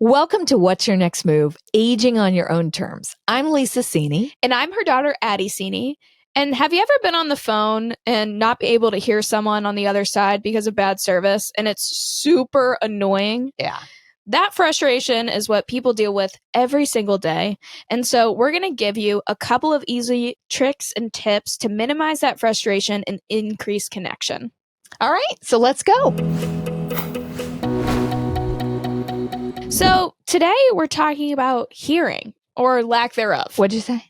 Welcome to What's Your Next Move? Aging on Your Own Terms. I'm Lisa Sini. And I'm her daughter, Addie Sini. And have you ever been on the phone and not be able to hear someone on the other side because of bad service? And it's super annoying. Yeah. That frustration is what people deal with every single day. And so we're going to give you a couple of easy tricks and tips to minimize that frustration and increase connection. All right, so let's go. So today we're talking about hearing or lack thereof. What'd you say?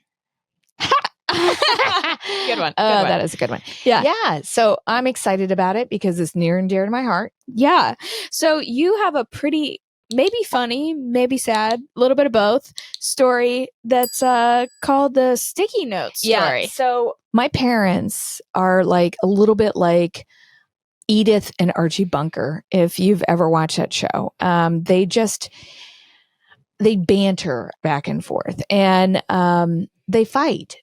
Good one. Oh, that is a good one. Yeah. So I'm excited about it because it's near and dear to my heart. Yeah. So you have a pretty, maybe funny, maybe sad, a little bit of both story that's called the sticky note story. Yeah. So my parents are like a little bit like Edith and Archie Bunker, if you've ever watched that show. They banter back and forth and they fight.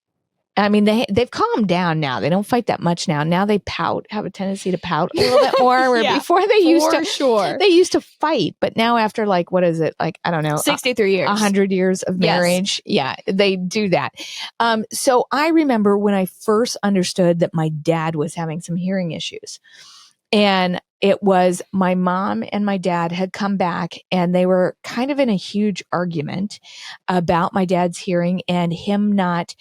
I mean, they've calmed down now. They don't fight that much now. Now they pout, have a tendency to pout a little bit more. Where before they used to fight, but now after like, what is it? Like, I don't know, 63 years, 100 years of marriage. Yes. Yeah, they do that. So I remember when I first understood that my dad was having some hearing issues. And it was my mom and my dad had come back and they were kind of in a huge argument about my dad's hearing and him not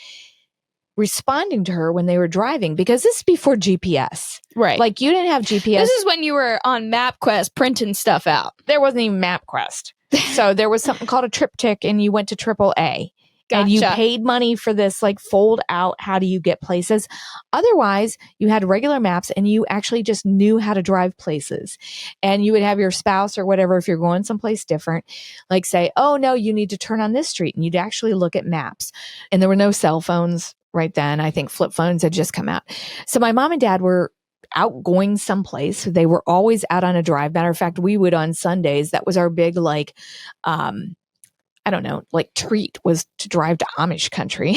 responding to her when they were driving, because this is before GPS. Right. Like you didn't have GPS. This is when you were on MapQuest printing stuff out. There wasn't even MapQuest. So there was something called a triptych and you went to AAA. Gotcha. And you paid money for this like fold out, how do you get places? Otherwise, you had regular maps and you actually just knew how to drive places. And you would have your spouse or whatever, if you're going someplace different, like say, oh no, you need to turn on this street. And you'd actually look at maps. And there were no cell phones right then. I think flip phones had just come out. So my mom and dad were out going someplace. They were always out on a drive. Matter of fact, we would on Sundays. That was our big like, I don't know, like treat was to drive to Amish country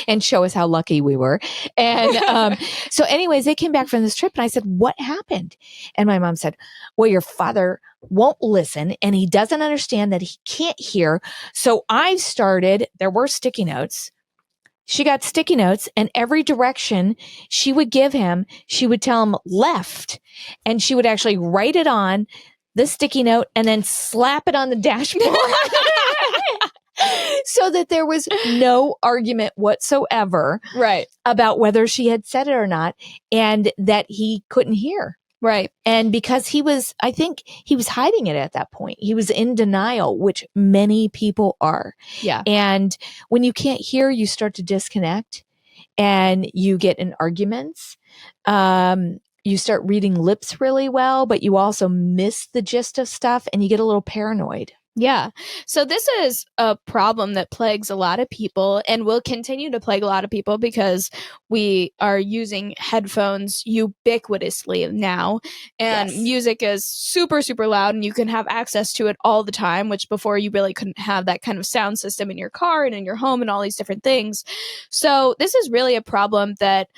and show us how lucky we were. And so anyways, they came back from this trip and I said, what happened? And my mom said, well, your father won't listen and he doesn't understand that he can't hear. So I've started, there were sticky notes. She got sticky notes and every direction she would give him, she would tell him left and she would actually write it on the sticky note and then slap it on the dashboard. So that there was no argument whatsoever about whether she had said it or not and that he couldn't hear. Right. And because I think he was hiding it at that point. He was in denial, which many people are. Yeah. And when you can't hear, you start to disconnect and you get in arguments. You start reading lips really well, but you also miss the gist of stuff and you get a little paranoid. Yeah. So this is a problem that plagues a lot of people and will continue to plague a lot of people because we are using headphones ubiquitously now. And music is super, super loud and you can have access to it all the time, which before you really couldn't have that kind of sound system in your car and in your home and all these different things. So this is really a problem that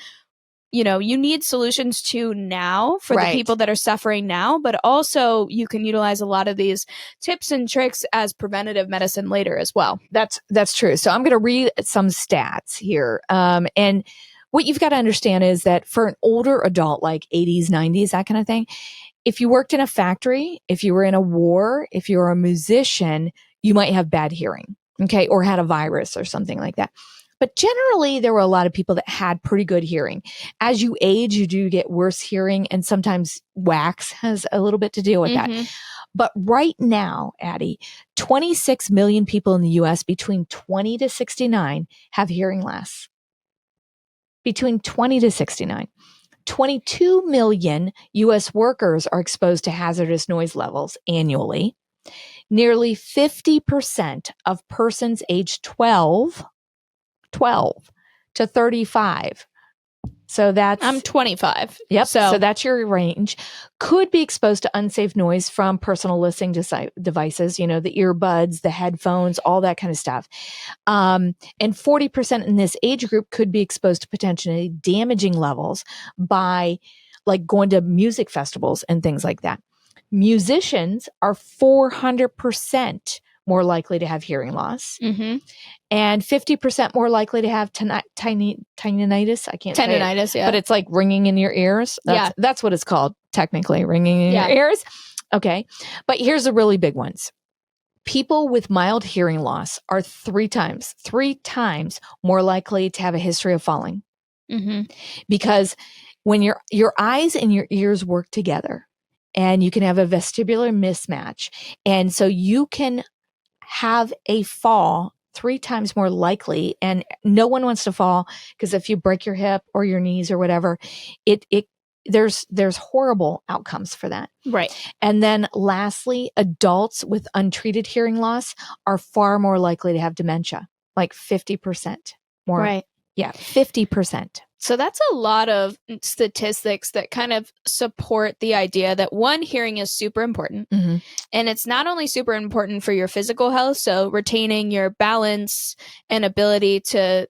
you need solutions to now for the people that are suffering now, but also you can utilize a lot of these tips and tricks as preventative medicine later as well. That's true. So I'm going to read some stats here. And what you've got to understand is that for an older adult, like 80s, 90s, that kind of thing, if you worked in a factory, if you were in a war, if you're a musician, you might have bad hearing, okay, or had a virus or something like that. But generally, there were a lot of people that had pretty good hearing. As you age, you do get worse hearing, and sometimes wax has a little bit to deal with that. But right now, Addie, 26 million people in the U.S. between 20 to 69 have hearing loss. Between 20 to 69. 22 million U.S. workers are exposed to hazardous noise levels annually. Nearly 50% of persons aged 12 to 35. So I'm 25. Yep. So that's your range. Could be exposed to unsafe noise from personal listening devices, the earbuds, the headphones, all that kind of stuff. And 40% in this age group could be exposed to potentially damaging levels by like going to music festivals and things like that. Musicians are 400% more likely to have hearing loss Mm-hmm. and 50% more likely to have tinnitus. I can't say it, Tendinitis, yeah. but it's like ringing in your ears. That's what it's called, technically, ringing in your ears. Okay. But here's the really big ones. People with mild hearing loss are three times more likely to have a history of falling. Mm-hmm. Because when your eyes and your ears work together, and you can have a vestibular mismatch, and so you can have a fall three times more likely, and no one wants to fall, because if you break your hip or your knees or whatever, there's horrible outcomes for that. Right. And then lastly, adults with untreated hearing loss are far more likely to have dementia, like 50% more. Right. Yeah, 50%. So that's a lot of statistics that kind of support the idea that one, hearing is super important. Mm-hmm. And it's not only super important for your physical health, so retaining your balance and ability to,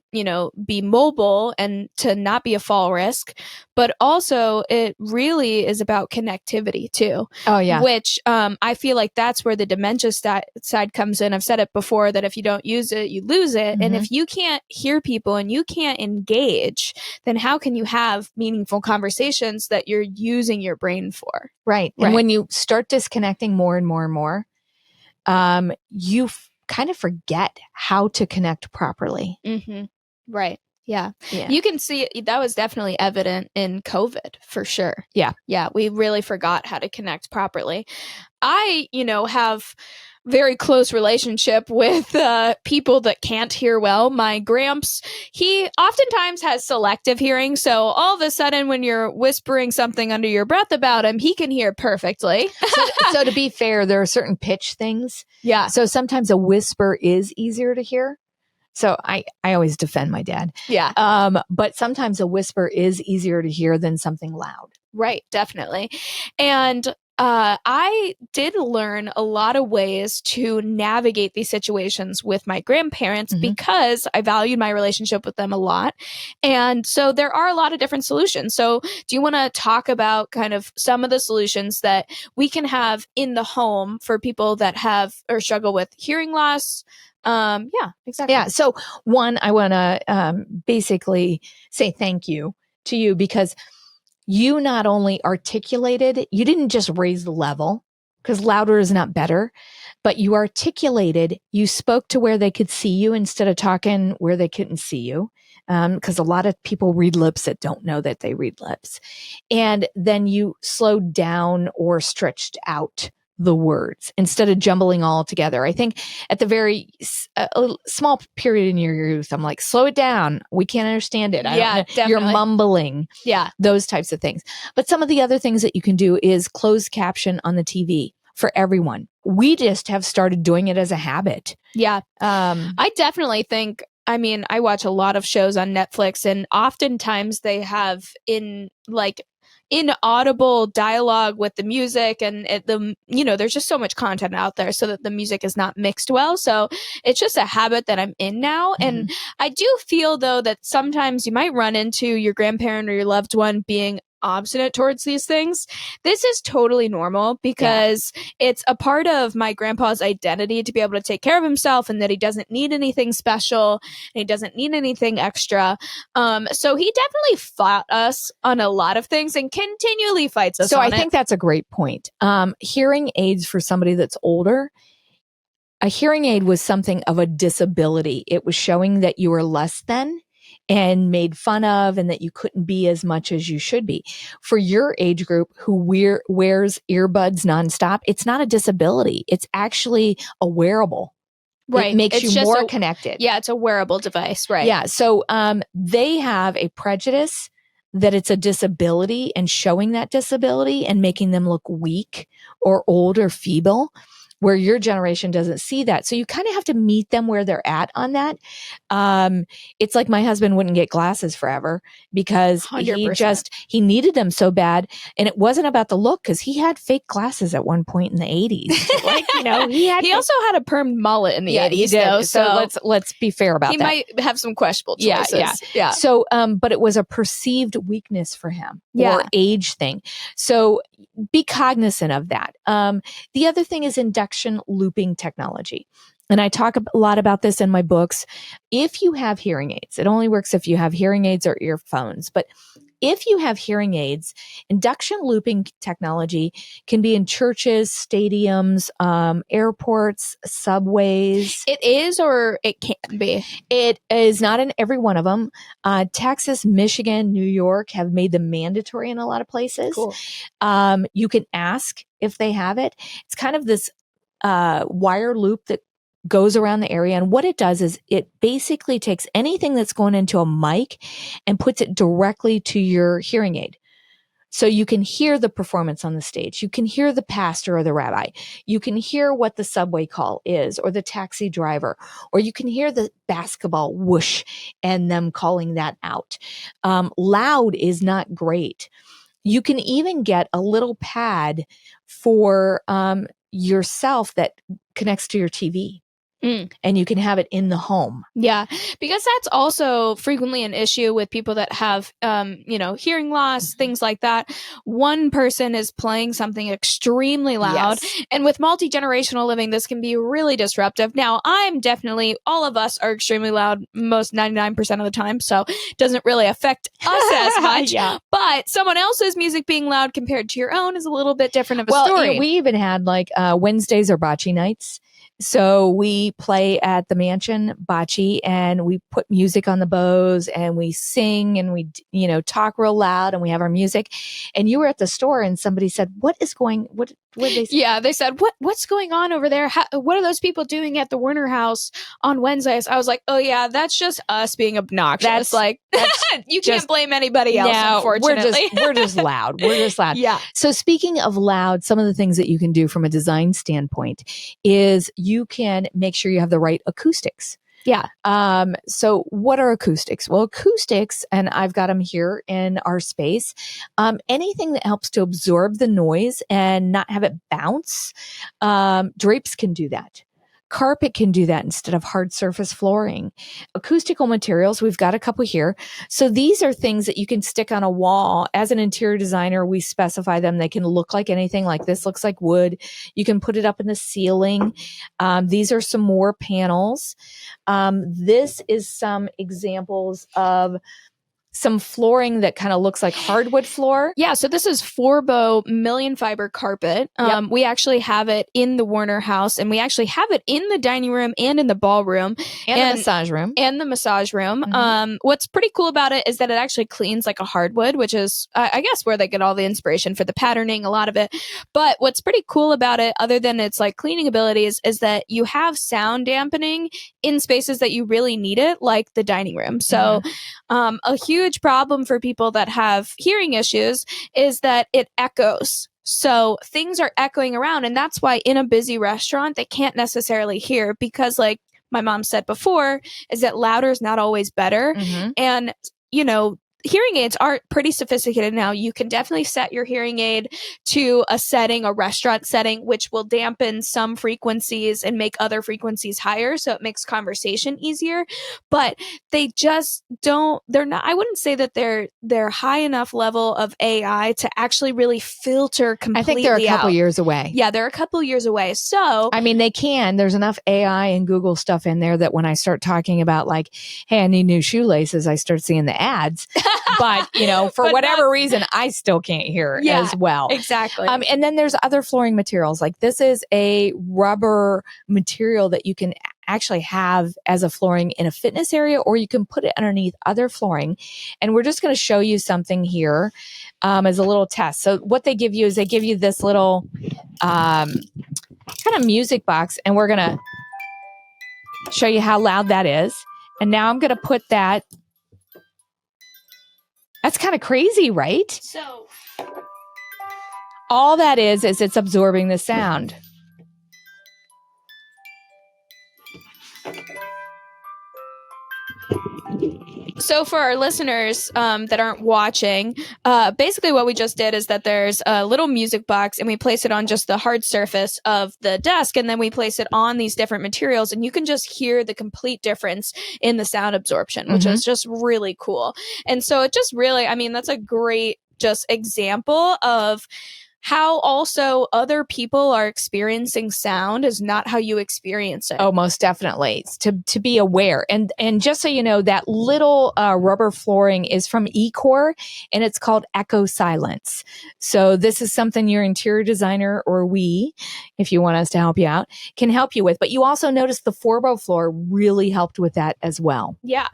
be mobile and to not be a fall risk, but also it really is about connectivity too. Oh, yeah. Which I feel like that's where the dementia side comes in. I've said it before that if you don't use it, you lose it. Mm-hmm. And if you can't hear people and you can't engage, then how can you have meaningful conversations that you're using your brain for? Right. And when you start disconnecting more and more and more, you kind of forget how to connect properly. Mm-hmm. Right. Yeah. Yeah. You can see that was definitely evident in COVID for sure. Yeah. Yeah. We really forgot how to connect properly. I, have very close relationship with people that can't hear well. My gramps, he oftentimes has selective hearing. So all of a sudden, when you're whispering something under your breath about him, he can hear perfectly. So to be fair, there are certain pitch things. Yeah. So sometimes a whisper is easier to hear. So I always defend my dad. Yeah. But sometimes a whisper is easier to hear than something loud. Right. Definitely. And I did learn a lot of ways to navigate these situations with my grandparents because I valued my relationship with them a lot. And so there are a lot of different solutions. So do you want to talk about kind of some of the solutions that we can have in the home for people that have or struggle with hearing loss? Yeah, exactly. Yeah. So one, I want to basically say thank you to you, because you not only articulated, you didn't just raise the level, because louder is not better, but you articulated, you spoke to where they could see you instead of talking where they couldn't see you. Because a lot of people read lips that don't know that they read lips. And then you slowed down or stretched out the words instead of jumbling all together. I think at the very small period in your youth, I'm like, slow it down. We can't understand it. Definitely. You're mumbling. Yeah. Those types of things. But some of the other things that you can do is closed caption on the TV for everyone. We just have started doing it as a habit. Yeah. I definitely think, I watch a lot of shows on Netflix, and oftentimes they have inaudible dialogue with the music, and there's just so much content out there so that the music is not mixed well. So it's just a habit that I'm in now. And I do feel though that sometimes you might run into your grandparent or your loved one being obstinate towards these things. This is totally normal because it's a part of my grandpa's identity to be able to take care of himself, and that he doesn't need anything special and he doesn't need anything extra. So he definitely fought us on a lot of things and continually fights us. So I think that's a great point. Hearing aids for somebody that's older, a hearing aid was something of a disability. It was showing that you were less than and made fun of, and that you couldn't be as much as you should be. For your age group who wears earbuds nonstop, it's not a disability. It's actually a wearable. Right. It makes you more connected. Yeah, it's a wearable device. Right. Yeah. So they have a prejudice that it's a disability, and showing that disability and making them look weak or old or feeble. where your generation doesn't see that. So you kind of have to meet them where they're at on that. It's like my husband wouldn't get glasses forever because 100%. he needed them so bad. And it wasn't about the look, because he had fake glasses at one point in the 80s. Like, he also had a permed mullet in the 80s, he did. though. So let's be fair about he that. might have some questionable choices. Yeah. So, but it was a perceived weakness for him, or age thing. So be cognizant of that. The other thing is induction looping technology. And I talk a lot about this in my books. If you have hearing aids, it only works if you have hearing aids or earphones. But if you have hearing aids, induction looping technology can be in churches, stadiums, airports, subways. It is, or it can be. It is not in every one of them. Texas, Michigan, New York have made them mandatory in a lot of places. Cool. You can ask if they have it. It's kind of this wire loop that goes around the area. And what it does is it basically takes anything that's going into a mic and puts it directly to your hearing aid. So you can hear the performance on the stage. You can hear the pastor or the rabbi. You can hear what the subway call is, or the taxi driver, or you can hear the basketball whoosh and them calling that out. Loud is not great. You can even get a little pad for yourself that connects to your TV. And you can have it in the home. Yeah, because that's also frequently an issue with people that have, hearing loss, things like that. One person is playing something extremely loud. Yes. And with multi-generational living, this can be really disruptive. Now, all of us are extremely loud most 99% of the time, so it doesn't really affect us as much. Yeah. But someone else's music being loud compared to your own is a little bit different of a story. We even had Wednesdays are bocce nights. So we play at the mansion bocce, and we put music on the bows, and we sing, and we, talk real loud, and we have our music. And you were at the store and somebody said, what did they say? Yeah, they said, what's going on over there? What are those people doing at the Werner house on Wednesdays? I was like, oh yeah, that's just us being obnoxious. That's you can't blame anybody else, unfortunately. We're just loud. We're just loud. Yeah. So speaking of loud, some of the things that you can do from a design standpoint is you can make sure you have the right acoustics. Yeah. So what are acoustics? Well, acoustics, and I've got them here in our space, anything that helps to absorb the noise and not have it bounce. Drapes can do that. Carpet can do that instead of hard surface flooring. Acoustical materials, we've got a couple here. So these are things that you can stick on a wall. As an interior designer, we specify them. They can look like anything. Like this looks like wood. You can put it up in the ceiling. These are some more panels. This is some examples of some flooring that kind of looks like hardwood floor. Yeah, so this is Forbo million fiber carpet. We actually have it in the Werner house, and we actually have it in the dining room and in the ballroom. And the massage room. And the massage room. Mm-hmm. What's pretty cool about it is that it actually cleans like a hardwood, which is, I guess, where they get all the inspiration for the patterning, a lot of it. But what's pretty cool about it, other than its like cleaning abilities, is that you have sound dampening in spaces that you really need it, like the dining room. So a huge problem for people that have hearing issues is that it echoes. So things are echoing around, and that's why in a busy restaurant, they can't necessarily hear, because like my mom said before, is that louder is not always better. Mm-hmm. And, hearing aids are pretty sophisticated now. You can definitely set your hearing aid to a restaurant setting, which will dampen some frequencies and make other frequencies higher. So it makes conversation easier, but they just I wouldn't say that they're high enough level of AI to actually really filter completely. I think they're a couple years away. Yeah, they're a couple years away. So, I mean, there's enough AI and Google stuff in there that when I start talking about like, hey, I need new shoelaces, I start seeing the ads. But, for whatever reason, I still can't hear as well. Exactly. And then there's other flooring materials. Like this is a rubber material that you can actually have as a flooring in a fitness area, or you can put it underneath other flooring. And we're just going to show you something here as a little test. So what they give you is this little kind of music box, and we're going to show you how loud that is. And now I'm going to put that. That's kind of crazy, right? So all that is it's absorbing the sound. So for our listeners that aren't watching, basically what we just did is that there's a little music box and we place it on just the hard surface of the desk, and then we place it on these different materials, and you can just hear the complete difference in the sound absorption, which is just really cool. And so it just really, I mean, that's a great just example of how also other people are experiencing sound is not how you experience it. Oh, most definitely. It's to be aware. And just so you know, that little rubber flooring is from Ecor, and it's called Echo Silence. So this is something your interior designer, or we, if you want us to help you out, can help you with. But you also notice the Forbo floor really helped with that as well. Yeah.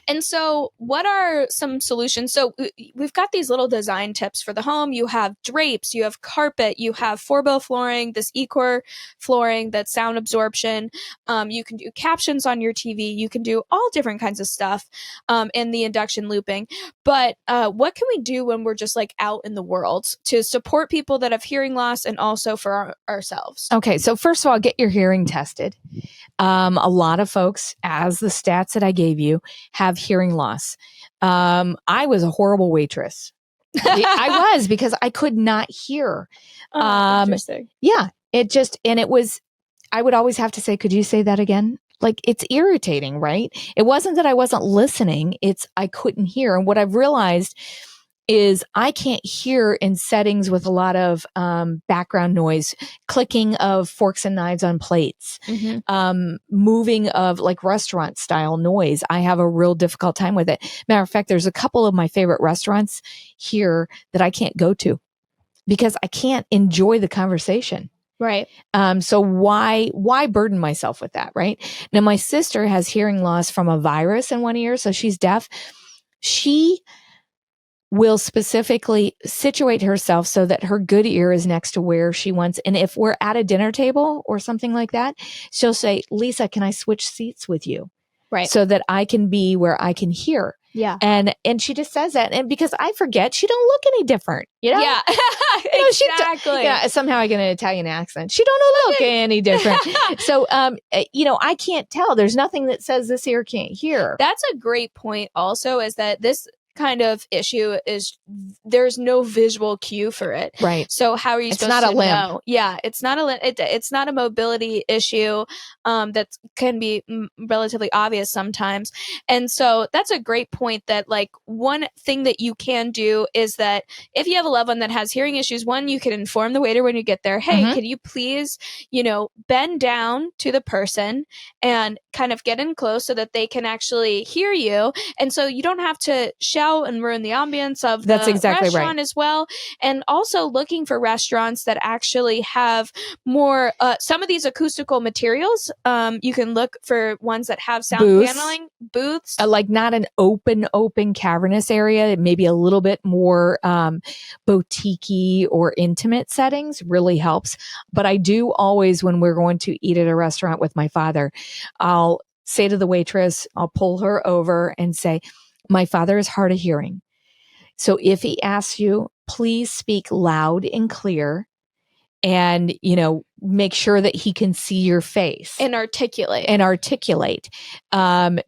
And so what are some solutions? So we've got these little design tips for the home. You have drapes, you have carpet, you have Forbo flooring, this Ecor flooring, that's sound absorption. You can do captions on your TV. You can do all different kinds of stuff in the induction looping. But what can we do when we're just like out in the world to support people that have hearing loss and also for ourselves? Okay. So first of all, get your hearing tested. A lot of folks, as the stats that I gave you, have hearing loss. I was a horrible waitress. I was, because I could not hear. Interesting. Yeah, I would always have to say, could you say that again? Like, it's irritating, right? It wasn't that I wasn't listening. It's I couldn't hear. And what I've realized is I can't hear in settings with a lot of background noise, clicking of forks and knives on plates, moving of like restaurant style noise. I have a real difficult time with it. Matter of fact, there's a couple of my favorite restaurants here that I can't go to because I can't enjoy the conversation. Right. So why burden myself with that, right? Now, my sister has hearing loss from a virus in one ear, so she's deaf. She will specifically situate herself so that her good ear is next to where she wants. And if we're at a dinner table or something like that, she'll say, Lisa, can I switch seats with you? Right. So that I can be where I can hear. Yeah. And she just says that. And because I forget, she don't look any different, you know? Yeah. Exactly. Somehow I get an Italian accent. She don't look any different. So, I can't tell. There's nothing that says this ear can't hear. That's a great point also, is that this kind of issue is there's no visual cue for it. Right. So how are you It's supposed not to a limp. know? Yeah, it's not a it's not a mobility issue that can be relatively obvious sometimes. And so that's a great point, that like one thing that you can do is that if you have a loved one that has hearing issues, one, you can inform the waiter when you get there, hey, can you please, bend down to the person and kind of get in close so that they can actually hear you. And so you don't have to shout and ruin the ambience of the restaurant as well. And also looking for restaurants that actually have more, some of these acoustical materials. You can look for ones that have sound paneling, booths. Like not an open cavernous area, maybe a little bit more boutique-y or intimate settings really helps. But I do always, when we're going to eat at a restaurant with my father, I'll say to the waitress, I'll pull her over and say, my father is hard of hearing. So if he asks you, please speak loud and clear and, make sure that he can see your face. And articulate.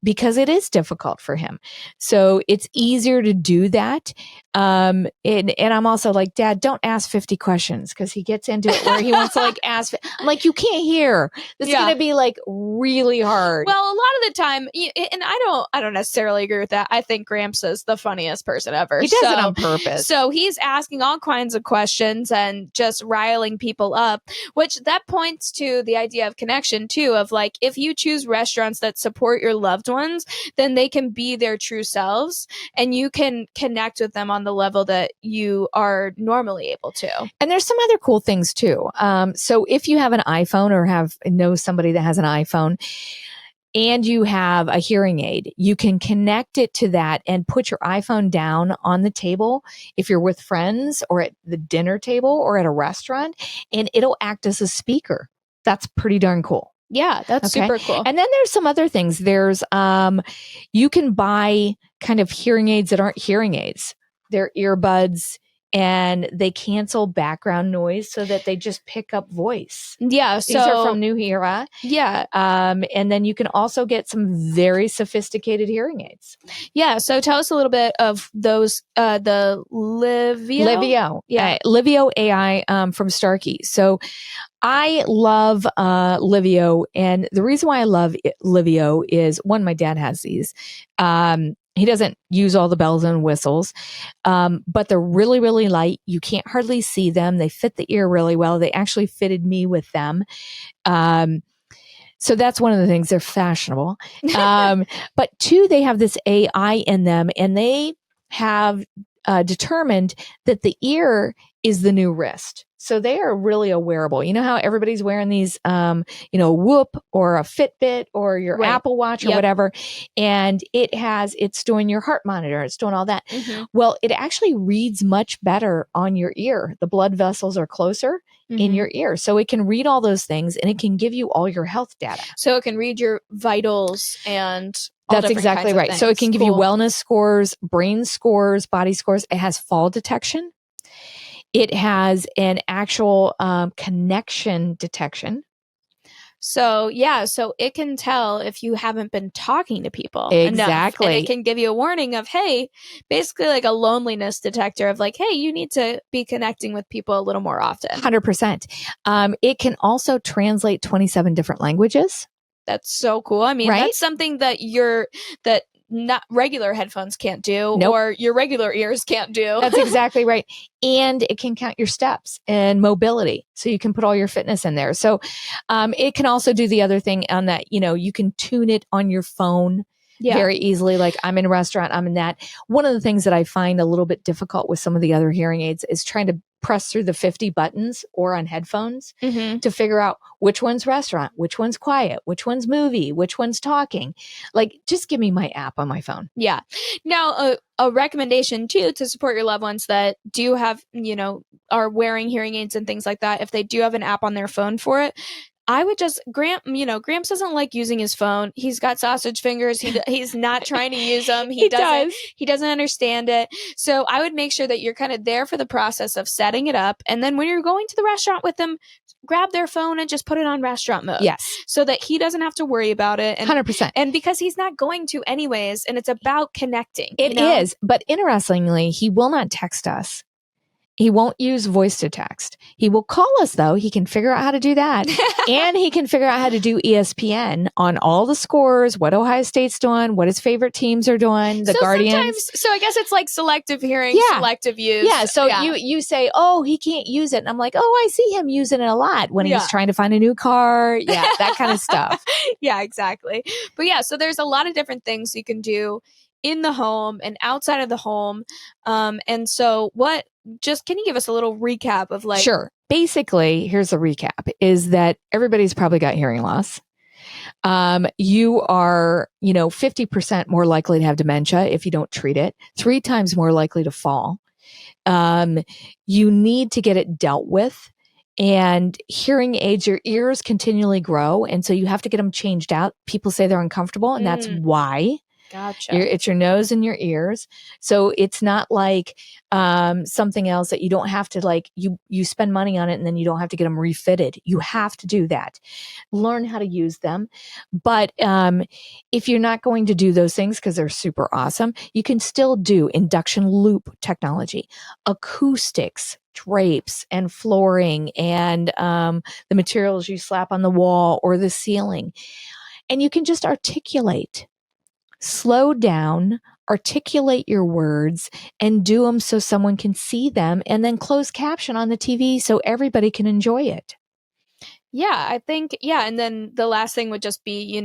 Because it is difficult for him. So it's easier to do that. And I'm also like, Dad, don't ask 50 questions, because he gets into it where he wants to like ask. I'm like, you can't hear. This is going to be like really hard. Well, a lot of the time, and I don't necessarily agree with that. I think Gramps is the funniest person ever. He does it on purpose. So he's asking all kinds of questions and just riling people up, which that points to the idea of connection too, of like, if you choose restaurants that support your loved ones, then they can be their true selves and you can connect with them on the level that you are normally able to. And there's some other cool things too. So if you have an iPhone or know somebody that has an iPhone and you have a hearing aid, you can connect it to that and put your iPhone down on the table if you're with friends or at the dinner table or at a restaurant, and it'll act as a speaker. That's pretty darn cool. Yeah, that's super cool. And then there's some other things. There's, you can buy kind of hearing aids that aren't hearing aids. They're earbuds. and they cancel background noise so that they just pick up voice. Yeah. These are from New Era. Yeah. And then you can also get some very sophisticated hearing aids. Yeah. So tell us a little bit of those, the Livio. Yeah. Livio AI from Starkey. So I love Livio. And the reason why I love Livio is, one, my dad has these. He doesn't use all the bells and whistles, but they're really, really light. You can't hardly see them. They fit the ear really well. They actually fitted me with them. So that's one of the things. They're fashionable. But two, they have this AI in them, and they have determined that the ear is the new wrist. So they are really a wearable. You know how everybody's wearing these, Whoop or a Fitbit or your Apple Watch or whatever. And it's doing your heart monitor. It's doing all that. Mm-hmm. Well, it actually reads much better on your ear. The blood vessels are closer in your ear. So it can read all those things, and it can give you all your health data. So it can read your vitals and that's exactly right. So it can give you wellness scores, brain scores, body scores. It has fall detection. It has an actual connection detection. So it can tell if you haven't been talking to people exactly enough, and it can give you a warning of, hey, basically like a loneliness detector of like, hey, you need to be connecting with people a little more often. 100%. It can also translate 27 different languages. That's so cool. I mean, that's something that not regular headphones can't do, or your regular ears can't do. That's exactly right. And it can count your steps and mobility. So you can put all your fitness in there. So it can also do the other thing on that, you can tune it on your phone very easily. Like, I'm in a restaurant, I'm in that. One of the things that I find a little bit difficult with some of the other hearing aids is trying to press through the 50 buttons or on headphones to figure out which one's restaurant, which one's quiet, which one's movie, which one's talking. Like, just give me my app on my phone. Yeah. Now, a recommendation too, to support your loved ones that do have, are wearing hearing aids and things like that. If they do have an app on their phone for it, I would just, Gramps doesn't like using his phone. He's got sausage fingers. He's not trying to use them. He doesn't understand it. So I would make sure that you're kind of there for the process of setting it up. And then when you're going to the restaurant with them, grab their phone and just put it on restaurant mode. Yes. So that he doesn't have to worry about it. And, 100%. And because he's not going to anyways, and it's about connecting. It is. But interestingly, he will not text us. He won't use voice to text. He will call us, though. He can figure out how to do that. And he can figure out how to do ESPN on all the scores, what Ohio State's doing, what his favorite teams are doing, the Guardians. So I guess it's like selective hearing, selective use. Yeah. So you say, oh, he can't use it. And I'm like, oh, I see him using it a lot when he's trying to find a new car. Yeah, that kind of stuff. Yeah, exactly. But so there's a lot of different things you can do in the home and outside of the home. And so can you give us a little recap of like... Sure. Basically, here's a recap, is that everybody's probably got hearing loss. You are, 50% more likely to have dementia if you don't treat it, 3 times more likely to fall. You need to get it dealt with. And hearing aids, your ears continually grow. And so you have to get them changed out. People say they're uncomfortable, and that's why. Gotcha. It's your nose and your ears. So it's not like something else that you don't have to, like, you spend money on it and then you don't have to get them refitted. You have to do that. Learn how to use them. But if you're not going to do those things because they're super awesome, you can still do induction loop technology, acoustics, drapes and flooring, and the materials you slap on the wall or the ceiling. And you can just articulate. Slow down, articulate your words, and do them so someone can see them, and then close caption on the TV so everybody can enjoy it. Yeah, I think, and then the last thing would just be,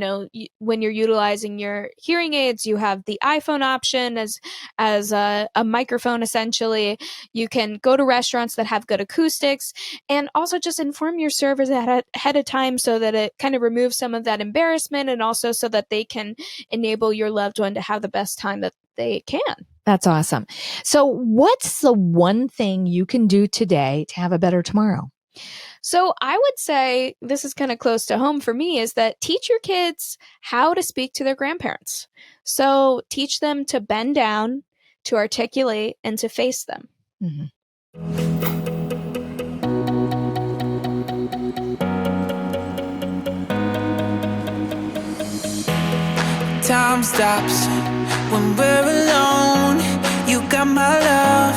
when you're utilizing your hearing aids, you have the iPhone option as a microphone, essentially. You can go to restaurants that have good acoustics, and also just inform your servers ahead of time so that it kind of removes some of that embarrassment, and also so that they can enable your loved one to have the best time that they can. That's awesome. So what's the one thing you can do today to have a better tomorrow? So I would say, this is kind of close to home for me, is that teach your kids how to speak to their grandparents. So teach them to bend down, to articulate, and to face them. Mm-hmm. Time stops when we're alone. You got my love,